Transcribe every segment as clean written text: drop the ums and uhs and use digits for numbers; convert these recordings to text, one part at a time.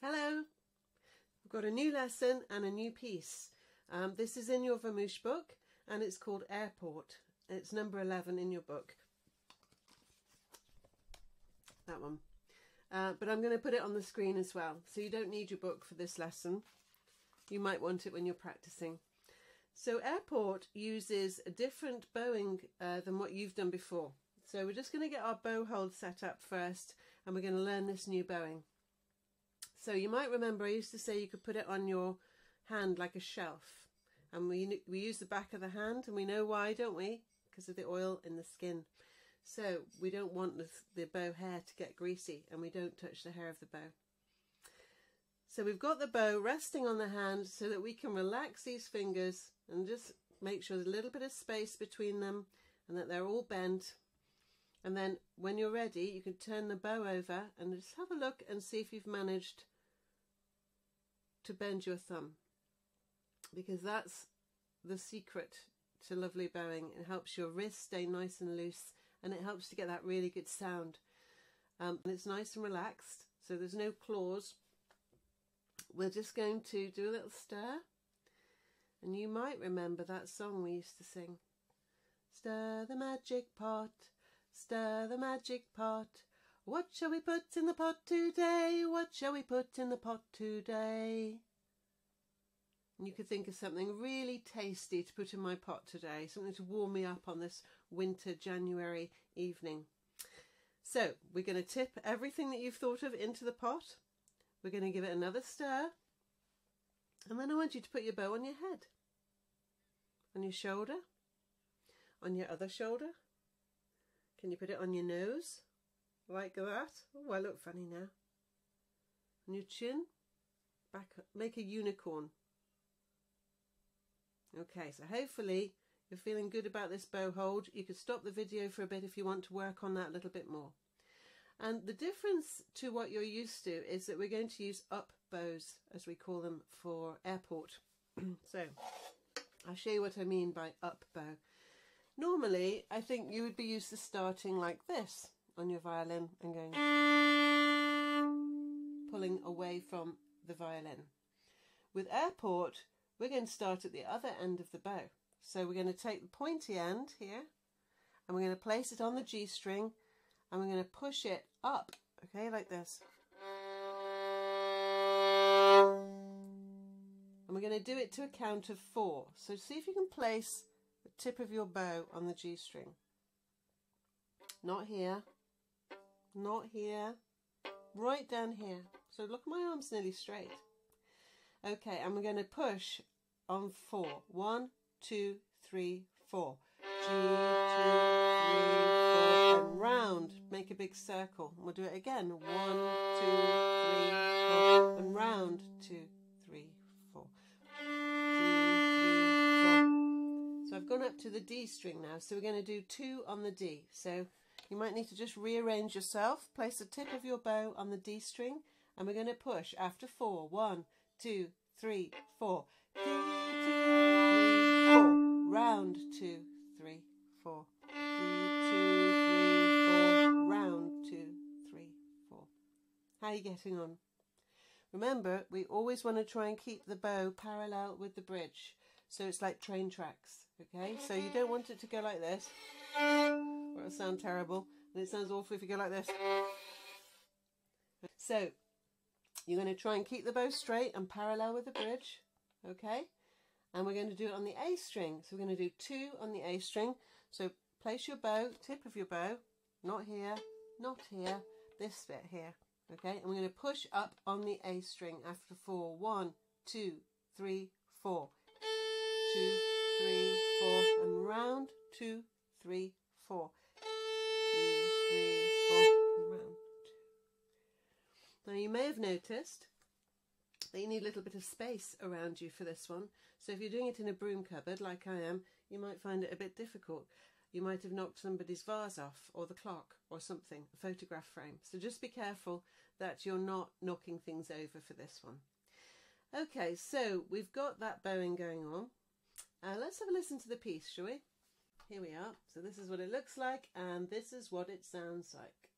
Hello, we've got a new lesson and a new piece. This is in your Vamoosh book and it's called Airport. It's number 11 in your book. That one. But I'm going to put it on the screen as well. So you don't need your book for this lesson. You might want it when you're practicing. So Airport uses a different bowing than what you've done before. So we're just going to get our bow hold set up first and we're going to learn this new bowing. So you might remember I used to say you could put it on your hand like a shelf. And we use the back of the hand, and we know why, don't we? Because of the oil in the skin. So we don't want the bow hair to get greasy, and we don't touch the hair of the bow. So we've got the bow resting on the hand so that we can relax these fingers and just make sure there's a little bit of space between them and that they're all bent. And then when you're ready, you can turn the bow over and just have a look and see if you've managed to bend your thumb, because that's the secret to lovely bowing. It helps your wrist stay nice and loose, and it helps to get that really good sound. And it's nice and relaxed, so there's no claws. We're just going to do a little stir, and you might remember that song we used to sing. Stir the magic pot, stir the magic pot. What shall we put in the pot today? What shall we put in the pot today? And you could think of something really tasty to put in my pot today, something to warm me up on this winter January evening. So we're going to tip everything that you've thought of into the pot. We're going to give it another stir. And then I want you to put your bow on your head, on your shoulder, on your other shoulder. Can you put it on your nose? Like that. Oh, I look funny now. On your chin, back up, make a unicorn. Okay, so hopefully you're feeling good about this bow hold. You could stop the video for a bit if you want to work on that a little bit more. And the difference to what you're used to is that we're going to use up bows, as we call them, for Airport. So I'll show you what I mean by up bow. Normally, I think you would be used to starting like this on your violin and going, pulling away from the violin. With Airport, we're going to start at the other end of the bow. So we're going to take the pointy end here and we're going to place it on the G string and we're going to push it up, okay, like this. And we're going to do it to a count of 4. So see if you can place the tip of your bow on the G string. Not here. Not here, right down here. So look, my arm's nearly straight. Okay, and we're going to push on 4. 1, 2, 3, 4. G, 2, 3, 4, and round. Make a big circle. And we'll do it again. 1, 2, 3, 4, and round. 2, 3, 4. 2, 3, 4. So I've gone up to the D string now. So we're going to do 2 on the D. So you might need to just rearrange yourself. Place the tip of your bow on the D string and we're going to push after 4. 1, 2, 3, 4. 2, 3, 4. Round. 2, 3, 4. 2, 3, 4. Round. 2, 3, 4. How are you getting on? Remember, we always want to try and keep the bow parallel with the bridge. So it's like train tracks. Okay, so you don't want it to go like this. Or it'll sound terrible, and it sounds awful if you go like this. So you're going to try and keep the bow straight and parallel with the bridge, okay? And we're going to do it on the A string. So we're going to do 2 on the A string. So place your bow, tip of your bow, not here, not here, this bit here, okay? And we're going to push up on the A string after 4. 1, 2, 3, 4. 2, 3, 4, and round. 2, 3, 4. 2, 3, 4, and round. 2. Now you may have noticed that you need a little bit of space around you for this one. So if you're doing it in a broom cupboard like I am, you might find it a bit difficult. You might have knocked somebody's vase off, or the clock, or something, a photograph frame. So just be careful that you're not knocking things over for this one. Okay, so we've got that bowing going on. Let's have a listen to the piece, shall we? Here we are. So this is what it looks like, and this is what it sounds like.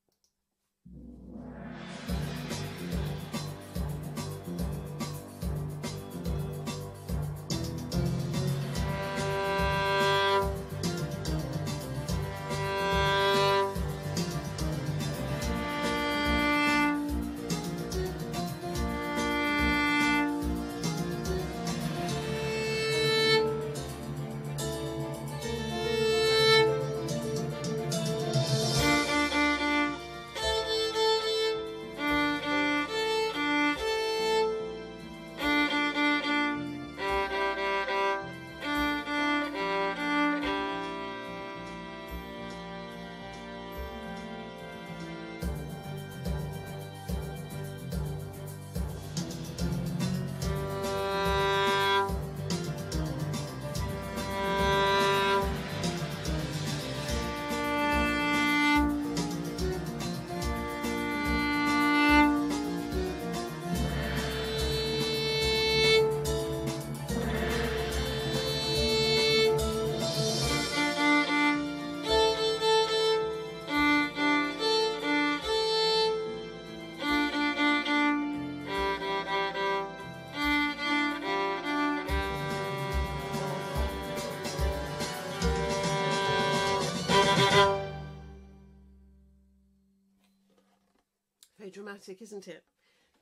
very dramatic, isn't it?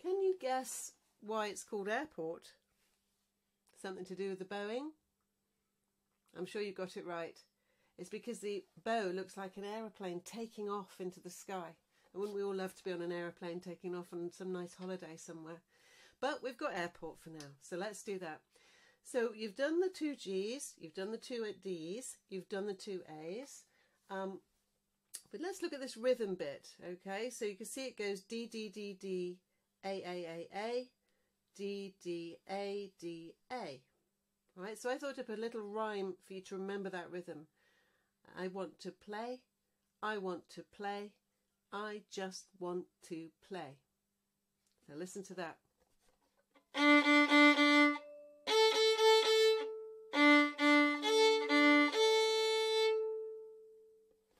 Can you guess why it's called airport? Something to do with the Boeing? I'm sure you got it right. It's because the bow looks like an aeroplane taking off into the sky. And wouldn't we all love to be on an aeroplane taking off on some nice holiday somewhere? But we've got airport for now, so let's do that. So you've done the 2 G's, you've done the 2 D's, you've done the 2 A's. But let's look at this rhythm bit, okay? So you can see it goes D, D, D, D, A, D, D, A, D, A. All right, so I thought I'd put a little rhyme for you to remember that rhythm. I want to play, I want to play, I just want to play. So listen to that.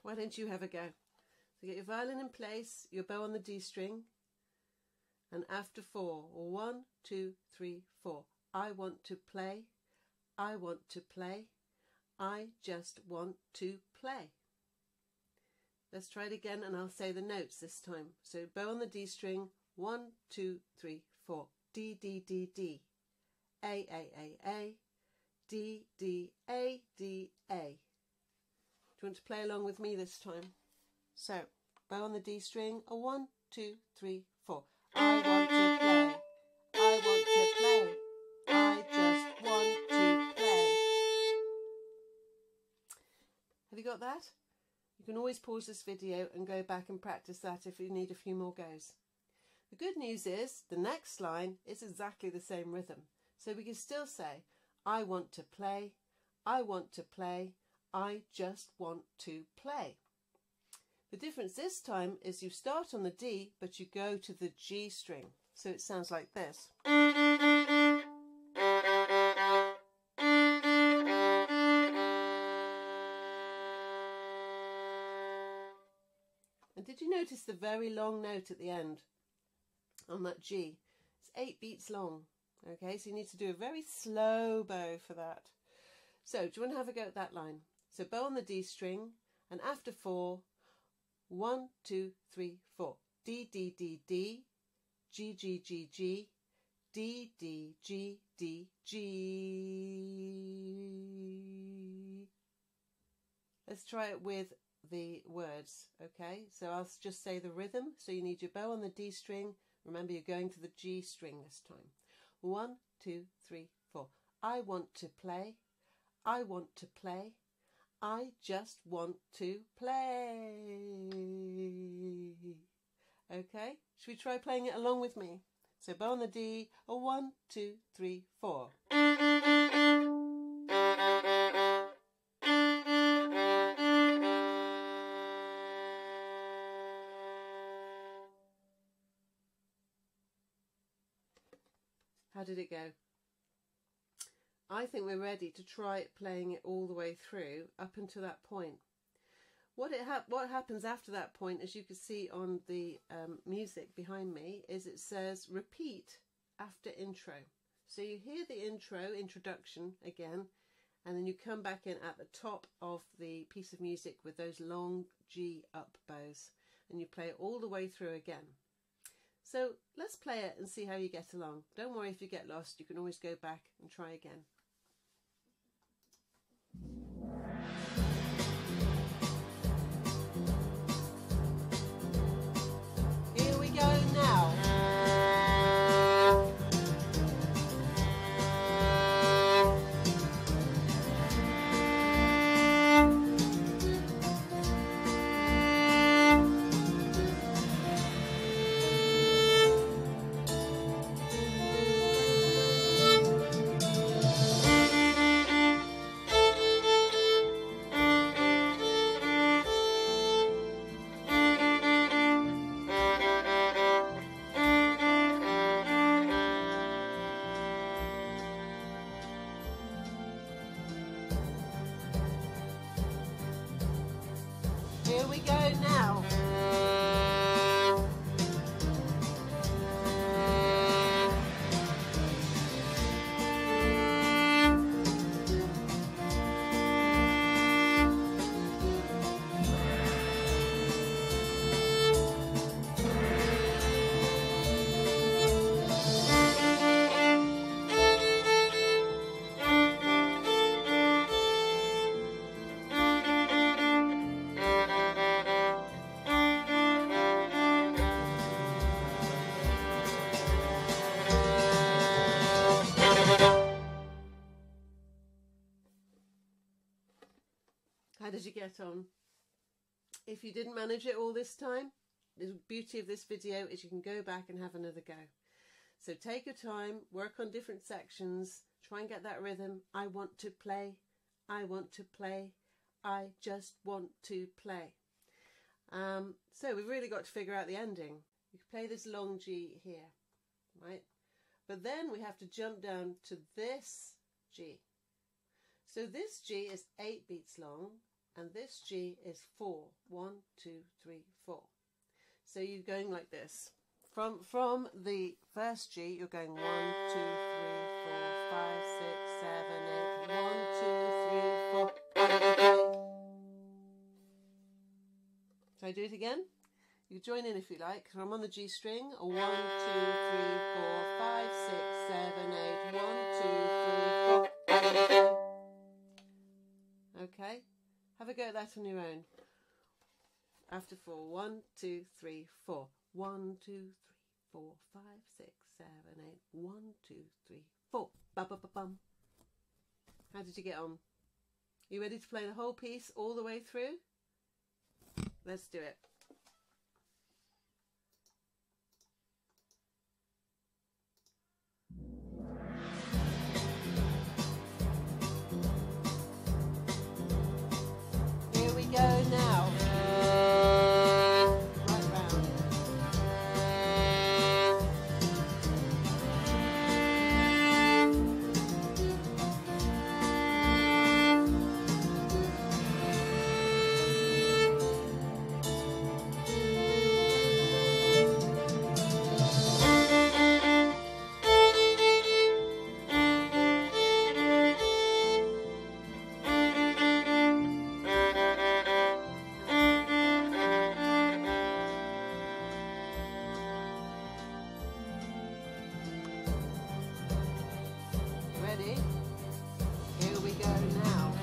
Why don't you have a go? So get your violin in place, your bow on the D string, and after 4, 1, 2, 3, 4. I want to play, I want to play, I just want to play. Let's try it again and I'll say the notes this time. So bow on the D string, 1, 2, 3, 4. D, D, D, D. A, D, D, A, D, A. Do you want to play along with me this time? So, bow on the D string, 1, 2, 3, 4. I want to play, I want to play, I just want to play. Have you got that? You can always pause this video and go back and practice that if you need a few more goes. The good news is the next line is exactly the same rhythm. So we can still say, I want to play, I want to play, I just want to play. The difference this time is you start on the D, but you go to the G string. So it sounds like this. And did you notice the very long note at the end on that G? It's 8 beats long. Okay, so you need to do a very slow bow for that. So do you want to have a go at that line? So bow on the D string, and after 4, 1, 2, 3, 4. D, D, D, D, G, G, G, G, D, D, G, D, G. Let's try it with the words, okay? So I'll just say the rhythm. So you need your bow on the D string. Remember, you're going to the G string this time. 1, 2, 3, 4. I want to play, I want to play, I just want to play. Okay, should we try playing it along with me? So bow on the D, 1, 2, 3, 4. How did it go? I think we're ready to try playing it all the way through up until that point. What happens after that point, as you can see on the music behind me, is it says repeat after intro. So you hear the introduction again, and then you come back in at the top of the piece of music with those long G up bows, and you play it all the way through again. So let's play it and see how you get along. Don't worry if you get lost, you can always go back and try again. Here we go now. How did you get on? If you didn't manage it all this time, the beauty of this video is you can go back and have another go. So take your time, work on different sections, try and get that rhythm. I want to play, I want to play, I just want to play. So we've really got to figure out the ending. You can play this long G here, right? But then we have to jump down to this G. So this G is 8 beats long, and this G is 4. 1, 2, 3, 4. So you're going like this. From the first G, you're going 1, 2, 3, 4, 5, 6, 7, 8. 1, 2, 3, 4. Shall I do it again? You can join in if you like. So I'm on the G string. 1, 2, 3, 4, 5, 6, 7, 8. 1, 2, 3, 4. Okay. Have a go at that on your own. After 4. 1, 2, 3, 4. 1, 2, 3, 4, 5, 6, 7, 8. 1, 2, 3, 4. Ba ba ba bum. How did you get on? You ready to play the whole piece all the way through? Let's do it. Here we go now. Right round. Ready? Here we go now.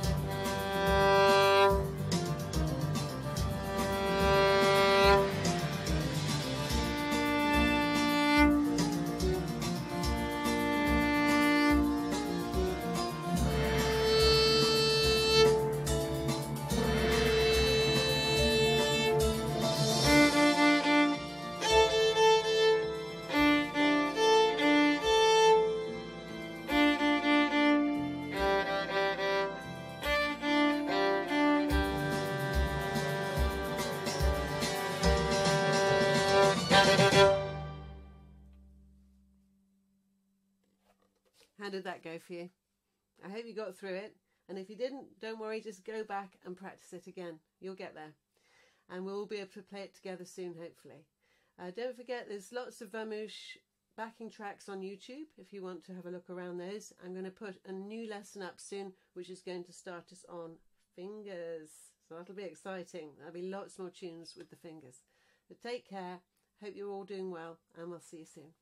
How did that go for you? I hope you got through it. And if you didn't, don't worry, just go back and practice it again. You'll get there. And we'll be able to play it together soon, hopefully. Don't forget, there's lots of Vamoosh backing tracks on YouTube if you want to have a look around those. I'm going to put a new lesson up soon, which is going to start us on fingers. So that'll be exciting. There'll be lots more tunes with the fingers. But take care. Hope you're all doing well, and we'll see you soon.